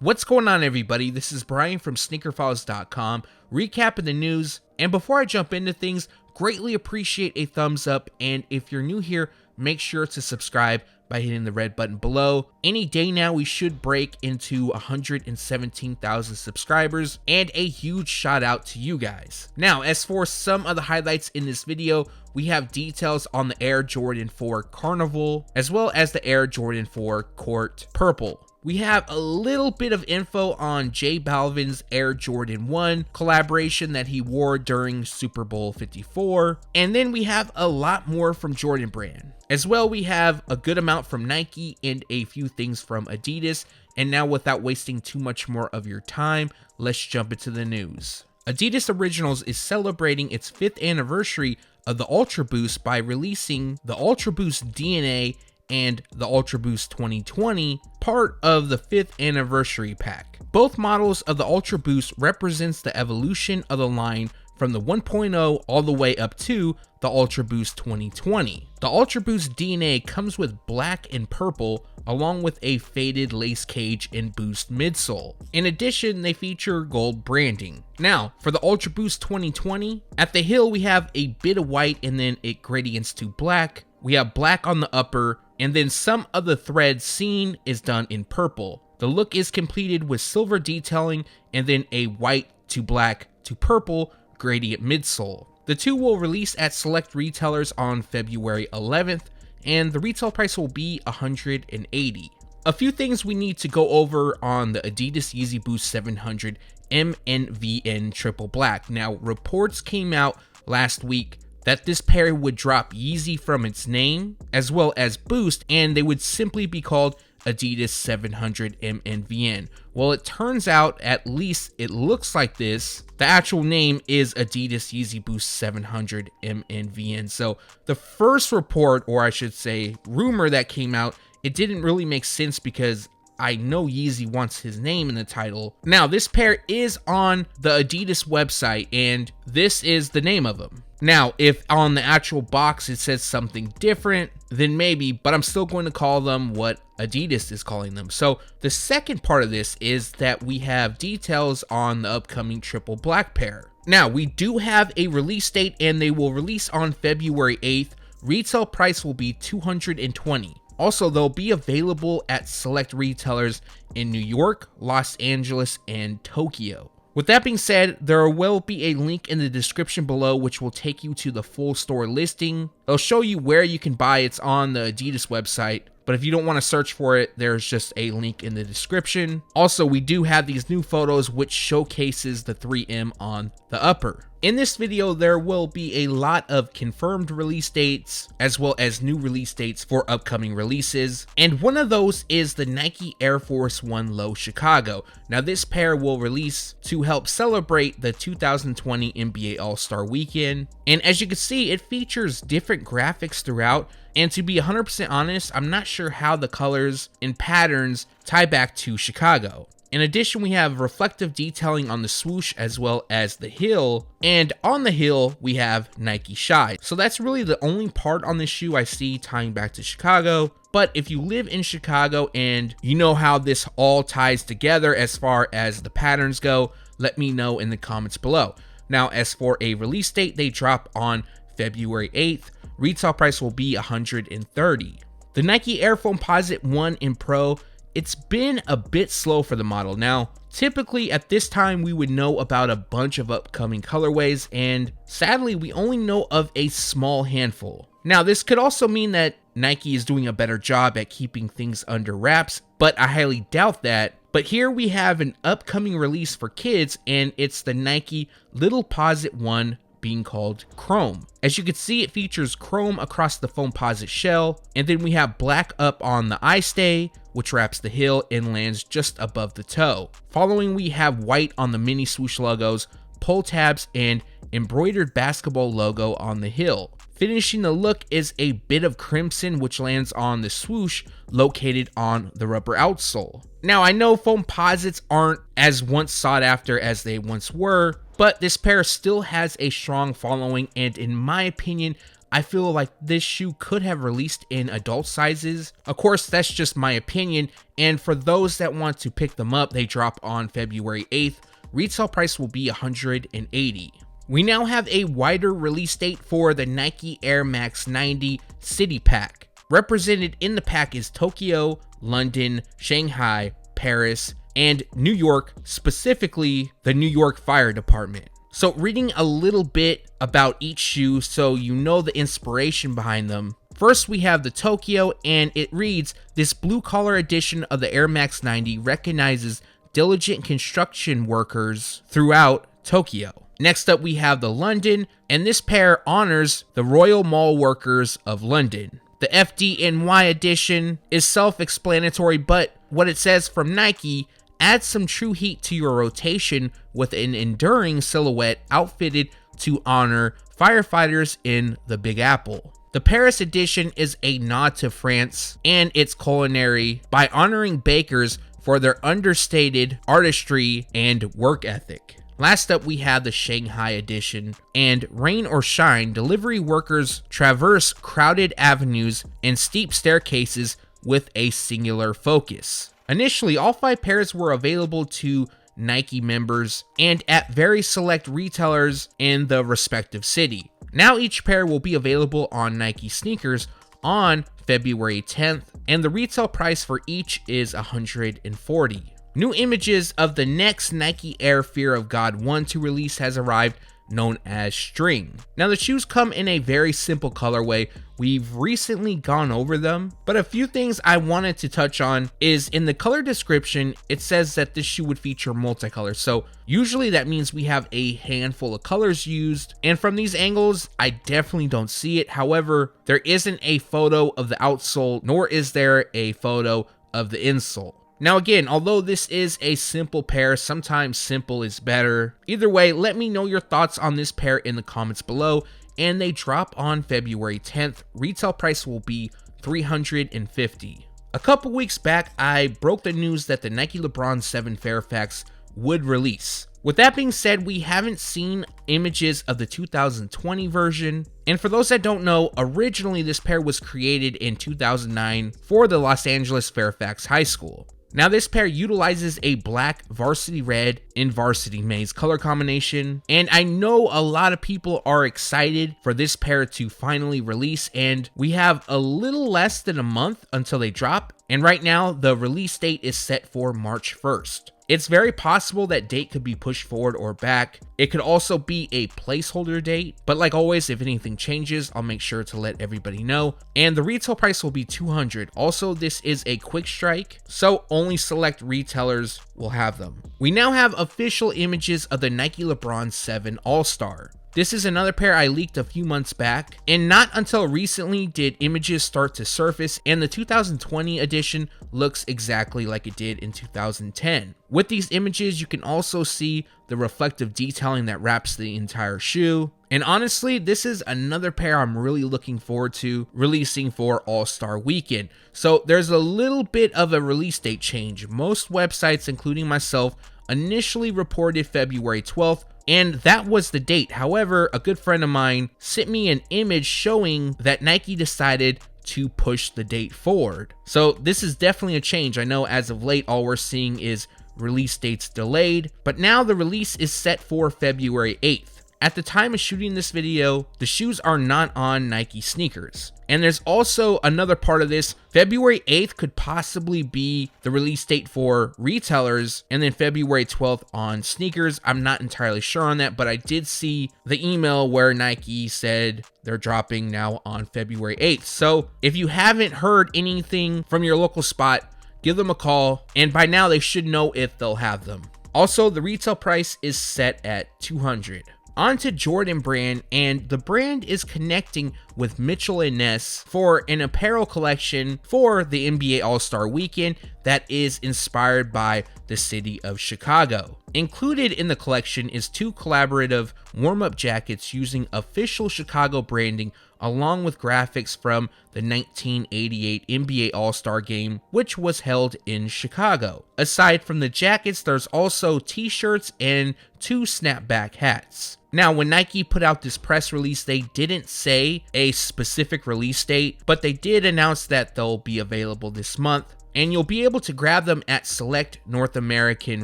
What's going on, everybody? This is Brian from SneakerFiles.com, recapping the news. And before I jump into things, greatly appreciate a thumbs up. And if you're new here, make sure to subscribe by hitting the red button below. Any day now, we should break into 117,000 subscribers, and a huge shout out to you guys. Now, as for some of the highlights in this video, we have details on the Air Jordan 4 Carnival, as well as the Air Jordan 4 Court Purple. We have a little bit of info on J Balvin's Air Jordan 1 collaboration that he wore during Super Bowl 54. And then we have a lot more from Jordan Brand. As well, we have a good amount from Nike and a few things from Adidas. And now, without wasting too much more of your time, let's jump into the news. Adidas Originals is celebrating its 5th anniversary of the Ultra Boost by releasing the Ultra Boost DNA and the Ultra Boost 2020, part of the 5th anniversary pack. Both models of the Ultra Boost represents the evolution of the line from the 1.0 all the way up to the Ultra Boost 2020. The Ultra Boost DNA comes with black and purple, along with a faded lace cage and Boost midsole. In addition, they feature gold branding. Now, for the Ultra Boost 2020, at the heel we have a bit of white and then it gradients to black. We have black on the upper, and then some of the thread seen is done in purple. The look is completed with silver detailing and then a white to black to purple gradient midsole. The two will release at select retailers on February 11th, and the retail price will be $180. A few things we need to go over on the Adidas Yeezy Boost 700 MNVN Triple Black. Now, reports came out last week that this pair would drop Yeezy from its name, as well as Boost, and they would simply be called Adidas 700 MNVN. Well, it turns out, at least it looks like this, the actual name is Adidas Yeezy Boost 700 MNVN. So the first report, or I should say rumor that came out, it didn't really make sense because I know Yeezy wants his name in the title. Now, this pair is on the Adidas website, and this is the name of them. Now, if on the actual box it says something different, then maybe, but I'm still going to call them what Adidas is calling them. So the second part of this is that we have details on the upcoming Triple Black pair. Now, we do have a release date, and they will release on February 8th. Retail price will be $220. Also, they'll be available at select retailers in New York, Los Angeles, and Tokyo. With that being said, there will be a link in the description below which will take you to the full store listing. It'll show you where you can buy. It's on the Adidas website, but if you don't want to search for it, there's just a link in the description. Also, we do have these new photos which showcases the 3M on the upper. In this video, there will be a lot of confirmed release dates, as well as new release dates for upcoming releases. And one of those is the Nike Air Force 1 Low Chicago. Now, this pair will release to help celebrate the 2020 NBA All-Star Weekend. And as you can see, it features different graphics throughout. And to be 100% honest, I'm not sure how the colors and patterns tie back to Chicago. In addition, we have reflective detailing on the swoosh as well as the heel, and on the heel we have Nike Shy. So that's really the only part on this shoe I see tying back to Chicago. But if you live in Chicago and you know how this all ties together as far as the patterns go, let me know in the comments below. Now, as for a release date, they drop on February 8th. Retail price will be $130. The Nike Air Posite 1 in Pro, it's been a bit slow for the model. Now, typically at this time we would know about a bunch of upcoming colorways, and sadly we only know of a small handful. Now, this could also mean that Nike is doing a better job at keeping things under wraps, but I highly doubt that. But here we have an upcoming release for kids, and it's the Nike Little Posite 1 being called Chrome. As you can see, it features chrome across the foam posite shell, and then we have black up on the eye stay, which wraps the heel and lands just above the toe. Following, we have white on the mini swoosh logos, pull tabs, and embroidered basketball logo on the heel. Finishing the look is a bit of crimson, which lands on the swoosh located on the rubber outsole. Now, I know foam posites aren't as once sought after as they once were, but this pair still has a strong following, and in my opinion, I feel like this shoe could have released in adult sizes. Of course, that's just my opinion, and for those that want to pick them up, they drop on February 8th. Retail price will be $180. We now have a wider release date for the Nike Air Max 90 City Pack. Represented in the pack is Tokyo, London, Shanghai, Paris, and New York, specifically the New York Fire Department. So reading a little bit about each shoe so you know the inspiration behind them. First, we have the Tokyo, and it reads, "This blue-collar edition of the Air Max 90 recognizes diligent construction workers throughout Tokyo." Next up, we have the London, and this pair honors the Royal Mall workers of London. The FDNY edition is self-explanatory, but what it says from Nike adds some true heat to your rotation with an enduring silhouette outfitted to honor firefighters in the Big Apple. The Paris edition is a nod to France and its culinary by honoring bakers for their understated artistry and work ethic. Last up, we have the Shanghai edition, and rain or shine, delivery workers traverse crowded avenues and steep staircases with a singular focus. Initially, all 5 pairs were available to Nike members and at very select retailers in the respective city. Now each pair will be available on Nike sneakers on February 10th, and the retail price for each is $140. New images of the next Nike Air Fear of God 1 to release has arrived, known as String. Now the shoes come in a very simple colorway. We've recently gone over them, but a few things I wanted to touch on is in the color description, it says that this shoe would feature multicolor. So usually that means we have a handful of colors used, and from these angles, I definitely don't see it. However, there isn't a photo of the outsole, nor is there a photo of the insole. Now again, although this is a simple pair, sometimes simple is better. Either way, let me know your thoughts on this pair in the comments below, and they drop on February 10th. Retail price will be $350. A couple weeks back, I broke the news that the Nike LeBron 7 Fairfax would release. With that being said, we haven't seen images of the 2020 version. And for those that don't know, originally this pair was created in 2009 for the Los Angeles Fairfax High School. Now this pair utilizes a black varsity red and varsity maize color combination, and I know a lot of people are excited for this pair to finally release, and we have a little less than a month until they drop, and right now the release date is set for March 1st. It's very possible that date could be pushed forward or back. It could also be a placeholder date, but like always, if anything changes, I'll make sure to let everybody know. And the retail price will be $200. Also, this is a quick strike, so only select retailers will have them. We now have official images of the Nike LeBron 7 All-Star. This is another pair I leaked a few months back, and not until recently did images start to surface, and the 2020 edition looks exactly like it did in 2010. With these images, you can also see the reflective detailing that wraps the entire shoe. And honestly, this is another pair I'm really looking forward to releasing for All-Star Weekend. So there's a little bit of a release date change. Most websites, including myself, initially reported February 12th, and that was the date. However, a good friend of mine sent me an image showing that Nike decided to push the date forward. So this is definitely a change. I know as of late, all we're seeing is release dates delayed, but now the release is set for February 8th. At the time of shooting this video, the shoes are not on Nike sneakers. And there's also another part of this. February 8th could possibly be the release date for retailers, and then February 12th on sneakers. I'm not entirely sure on that, but I did see the email where Nike said they're dropping now on February 8th. So if you haven't heard anything from your local spot, give them a call, and by now they should know if they'll have them. Also, the retail price is set at $200. On to Jordan brand, and the brand is connecting with Mitchell Ness for an apparel collection for the NBA All-Star Weekend that is inspired by the city of Chicago. Included in the collection is 2 collaborative warm-up jackets using official Chicago branding along with graphics from the 1988 NBA All-Star Game, which was held in Chicago. Aside from the jackets, there's also t-shirts and 2 snapback hats. Now, when Nike put out this press release, they didn't say a specific release date, but they did announce that they'll be available this month, and you'll be able to grab them at select North American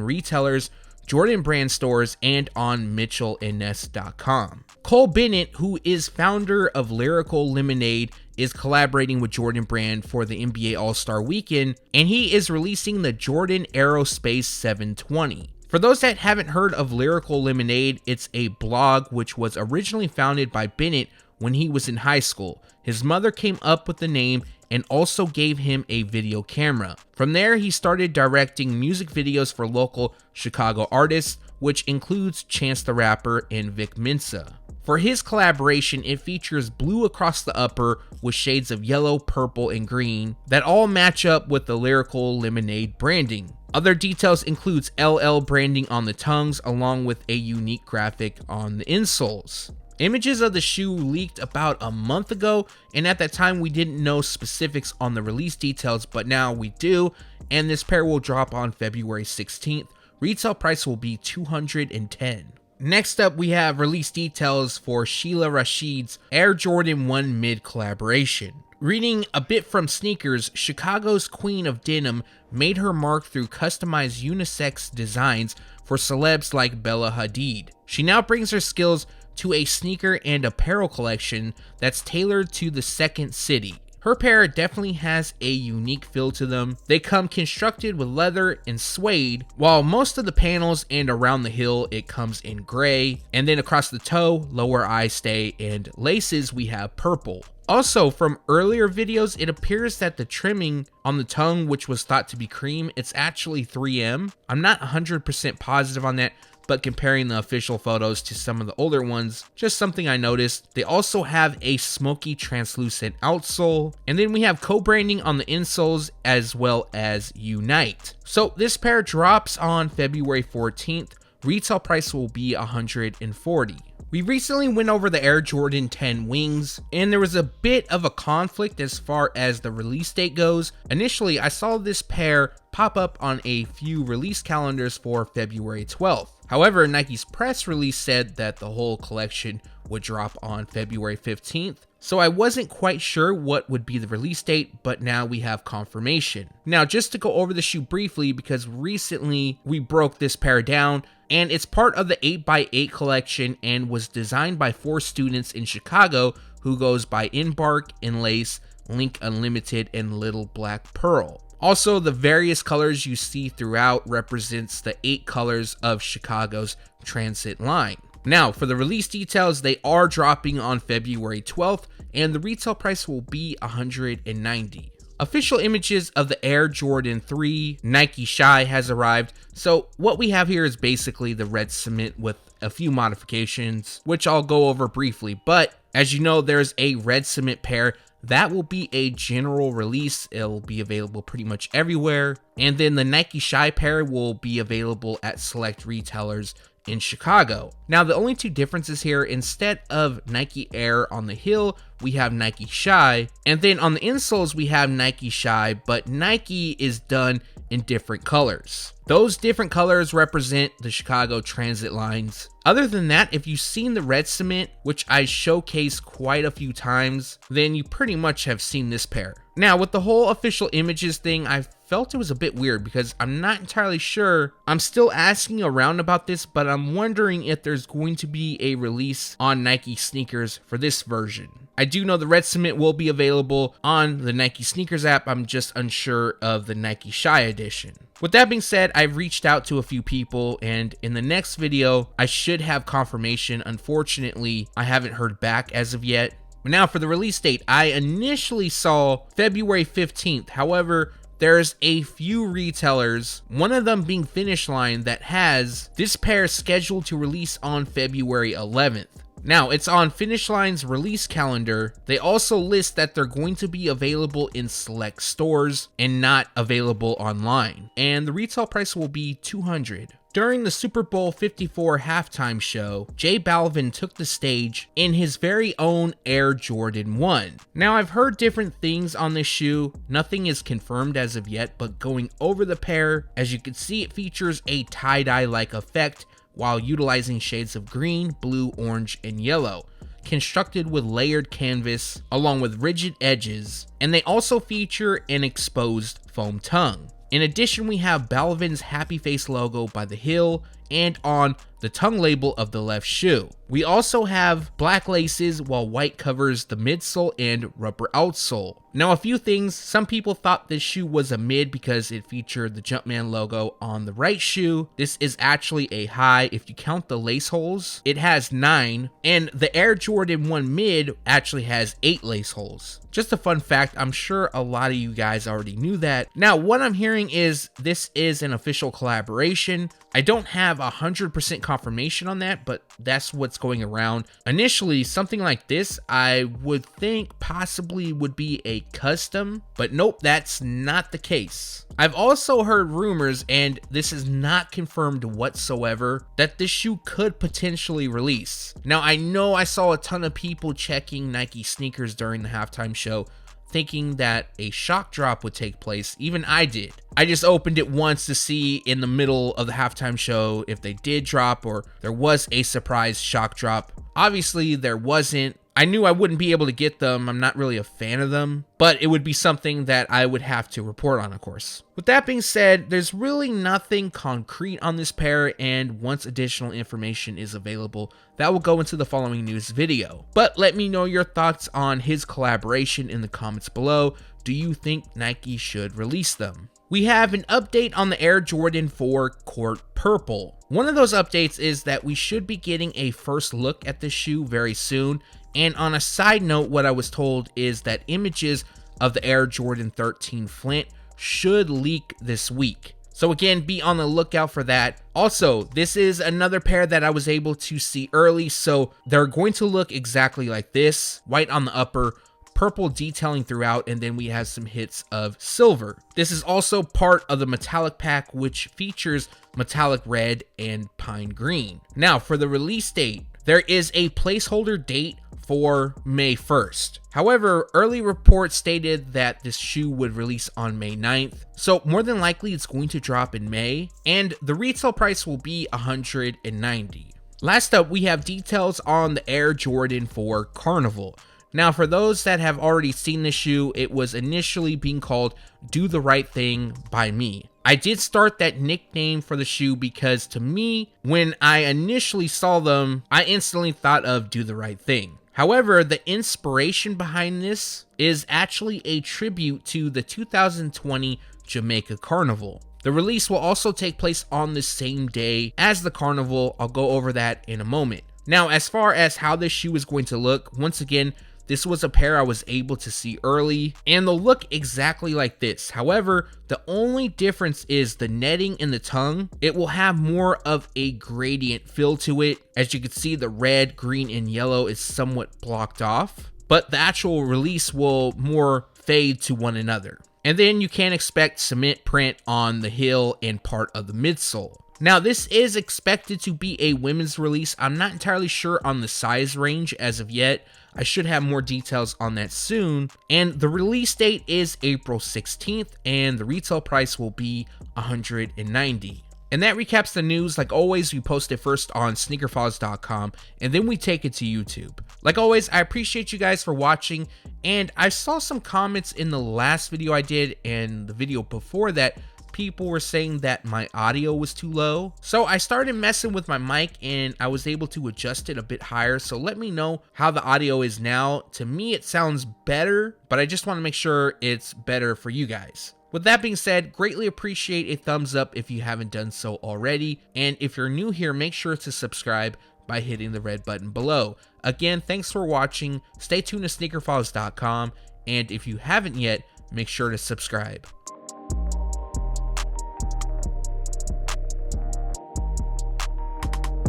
retailers, Jordan brand stores, and on MitchellNess.com. Cole Bennett, who is founder of Lyrical Lemonade, is collaborating with Jordan Brand for the NBA All-Star Weekend, and he is releasing the Jordan Aerospace 720. For those that haven't heard of Lyrical Lemonade, it's a blog which was originally founded by Bennett when he was in high school. His mother came up with the name and also gave him a video camera. From there, he started directing music videos for local Chicago artists, which includes Chance the Rapper and Vic Mensa. For his collaboration, it features blue across the upper with shades of yellow, purple, and green that all match up with the Lyrical Lemonade branding. Other details includes LL branding on the tongues along with a unique graphic on the insoles. Images of the shoe leaked about a month ago, and at that time we didn't know specifics on the release details, but now we do, and this pair will drop on February 16th. Retail price will be $210. Next up, we have release details for Sheila Rashid's Air Jordan 1 Mid collaboration. Reading a bit from Sneakers, Chicago's queen of denim made her mark through customized unisex designs for celebs like Bella Hadid. She now brings her skills to a sneaker and apparel collection that's tailored to the second city. Her pair definitely has a unique feel to them. They come constructed with leather and suede, while most of the panels and around the heel it comes in gray, and then across the toe, lower eye stay, and laces we have purple. Also, from earlier videos, it appears that the trimming on the tongue, which was thought to be cream, it's actually 3M. I'm not 100% positive on that, but comparing the official photos to some of the older ones, just something I noticed. They also have a smoky translucent outsole, and then we have co-branding on the insoles as well as Unite. So this pair drops on February 14th. Retail price will be $140. We recently went over the Air Jordan 10 wings, and there was a bit of a conflict as far as the release date goes. Initially, I saw this pair pop up on a few release calendars for February 12th. However, Nike's press release said that the whole collection would drop on February 15th. So I wasn't quite sure what would be the release date, but now we have confirmation. Now, just to go over the shoe briefly, because recently we broke this pair down, and it's part of the 8x8 collection and was designed by 4 students in Chicago who goes by Embark, Enlace, Link Unlimited, and Little Black Pearl. Also, the various colors you see throughout represents the 8 colors of Chicago's transit line. Now, for the release details, they are dropping on February 12th, and the retail price will be $190. Official images of the Air Jordan 3 Nike Shy has arrived. So what we have here is basically the red cement with a few modifications, which I'll go over briefly. But as you know, there's a red cement pair that will be a general release. It'll be available pretty much everywhere. And then the Nike Shy pair will be available at select retailers in Chicago. Now, the only 2 differences here, instead of Nike Air on the heel, we have Nike Shy, and then on the insoles we have Nike Shy, but Nike is done in different colors. Those different colors represent the Chicago transit lines. Other than that, if you've seen the red cement, which I showcased quite a few times, then you pretty much have seen this pair. Now, with the whole official images thing, I felt it was a bit weird because I'm not entirely sure. I'm still asking around about this, but I'm wondering if there's going to be a release on Nike sneakers for this version. I do know the red cement will be available on the Nike sneakers app. I'm just unsure of the Nike Shy edition. With that being said, I've reached out to a few people, and in the next video, I should have confirmation. Unfortunately, I haven't heard back as of yet. Now, for the release date, I initially saw February 15th. However, there's a few retailers, one of them being Finish Line, that has this pair scheduled to release on February 11th. Now, it's on Finish Line's release calendar. They also list that they're going to be available in select stores and not available online. And the retail price will be $200. During the Super Bowl 54 halftime show, J Balvin took the stage in his very own Air Jordan 1. Now, I've heard different things on this shoe. Nothing is confirmed as of yet, but going over the pair, as you can see, it features a tie-dye-like effect while utilizing shades of green, blue, orange, and yellow, constructed with layered canvas along with rigid edges, and they also feature an exposed foam tongue. In addition, we have Balvin's happy face logo by the heel and on the tongue label of the left shoe. We also have black laces while white covers the midsole and rubber outsole. Now, a few things. Some people thought this shoe was a mid because it featured the Jumpman logo on the right shoe. This is actually a high. If you count the lace holes, it has 9, and the Air Jordan 1 mid actually has 8 lace holes. Just a fun fact, I'm sure a lot of you guys already knew that. Now, what I'm hearing is this is an official collaboration. I don't have 100% confirmation on that, but that's what's going around. Initially, something like this, I would think possibly would be a custom, but nope, that's not the case. I've also heard rumors, and this is not confirmed whatsoever, that this shoe could potentially release. Now, I know I saw a ton of people checking Nike sneakers during the halftime show, thinking that a shock drop would take place. Even I did. I just opened it once to see in the middle of the halftime show if they did drop or there was a surprise shock drop. Obviously, there wasn't. I knew I wouldn't be able to get them. I'm not really a fan of them, but it would be something that I would have to report on, of course. With that being said, there's really nothing concrete on this pair, and once additional information is available, that will go into the following news video. But let me know your thoughts on his collaboration in the comments below. Do you think Nike should release them? We have an update on the Air Jordan 4 Court Purple. One of those updates is that we should be getting a first look at this shoe very soon. And on a side note, what I was told is that images of the Air Jordan 13 Flint should leak this week. So again, be on the lookout for that. Also, this is another pair that I was able to see early, so they're going to look exactly like this. White on the upper, purple detailing throughout, and then we have some hits of silver. This is also part of the metallic pack, which features metallic red and pine green. Now, for the release date, there is a placeholder date for May 1st. However, early reports stated that this shoe would release on May 9th, so more than likely it's going to drop in May, and the retail price will be $190. Last up, we have details on the Air Jordan 4 Carnival. Now, for those that have already seen the shoe, it was initially being called Do the Right Thing by me. I did start that nickname for the shoe because to me, when I initially saw them, I instantly thought of Do the Right Thing. However, the inspiration behind this is actually a tribute to the 2020 Jamaica Carnival. The release will also take place on the same day as the Carnival. I'll go over that in a moment. Now, as far as how this shoe is going to look, once again, this was a pair I was able to see early, and they'll look exactly like this. However, the only difference is the netting in the tongue. It will have more of a gradient feel to it. As you can see, the red, green, and yellow is somewhat blocked off, but the actual release will more fade to one another. And then you can expect cement print on the heel and part of the midsole. Now, this is expected to be a women's release. I'm not entirely sure on the size range as of yet. I should have more details on that soon. And the release date is April 16th, and the retail price will be $190. And that recaps the news. Like always, we post it first on SneakerFiles.com, and then we take it to YouTube. Like always, I appreciate you guys for watching, and I saw some comments in the last video I did and the video before that. People were saying that my audio was too low. So I started messing with my mic and I was able to adjust it a bit higher. So let me know how the audio is now. To me, it sounds better, but I just want to make sure it's better for you guys. With that being said, greatly appreciate a thumbs up if you haven't done so already. And if you're new here, make sure to subscribe by hitting the red button below. Again, thanks for watching. Stay tuned to SneakerFiles.com. And if you haven't yet, make sure to subscribe.